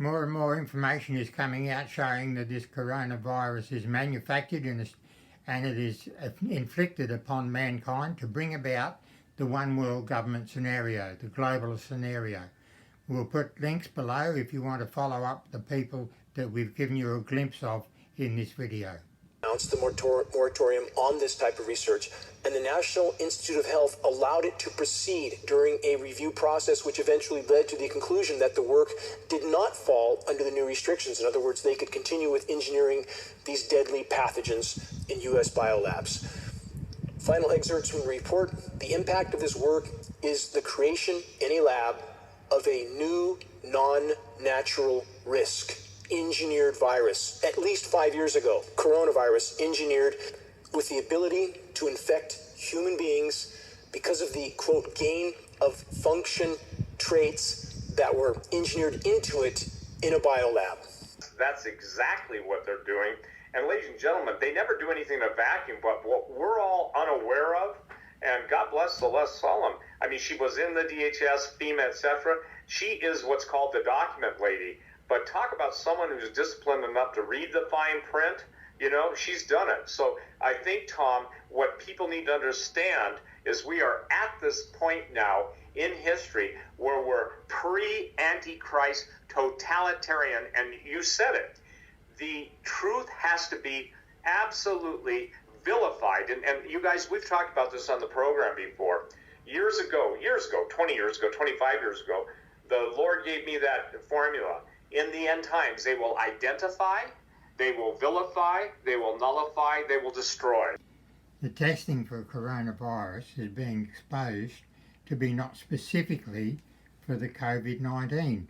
More and more information is coming out showing that this coronavirus is manufactured and it is inflicted upon mankind to bring about the one world government scenario, the globalist scenario. We'll put links below if you want to follow up the people that we've given you a glimpse of in this video. Announced the moratorium on this type of research, and the National Institute of Health allowed it to proceed during a review process which eventually led to the conclusion that the work did not fall under the new restrictions. In other words, they could continue with engineering these deadly pathogens in U.S. biolabs. Final excerpts from the report. The impact of this work is the creation in a lab of a new non-natural risk. Engineered virus, at least 5 years ago, coronavirus engineered with the ability to infect human beings because of the, quote, gain of function traits that were engineered into it in a biolab. That's exactly what they're doing. And ladies and gentlemen, they never do anything in a vacuum, but what we're all unaware of, and God bless Celeste Solum, I mean, she was in the DHS, FEMA, etc. She is what's called the document lady. But talk about someone who's disciplined enough to read the fine print, you know, she's done it. So I think, Tom, what people need to understand is we are at this point now in history where we're pre-Antichrist totalitarian, and you said it. The truth has to be absolutely vilified. And you guys, we've talked about this on the program before. Years ago, 20 years ago, 25 years ago, the Lord gave me that formula. In the end times, they will identify, they will vilify, they will nullify, they will destroy. The testing for coronavirus is being exposed to be not specifically for the COVID-19.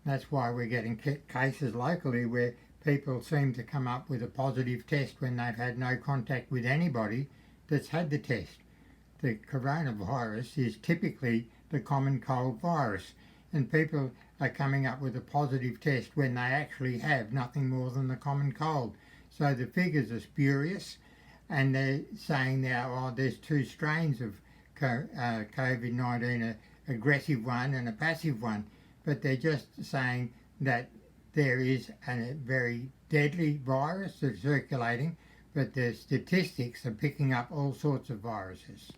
That's why we're getting cases locally where people seem to come up with a positive test when they've had no contact with anybody that's had the test. The coronavirus is typically the common cold virus, and people are coming up with a positive test when they actually have nothing more than the common cold. So the figures are spurious, and they're saying now, oh, there's two strains of COVID-19, an aggressive one and a passive one, but they're just saying that there is a very deadly virus that's circulating, but the statistics are picking up all sorts of viruses.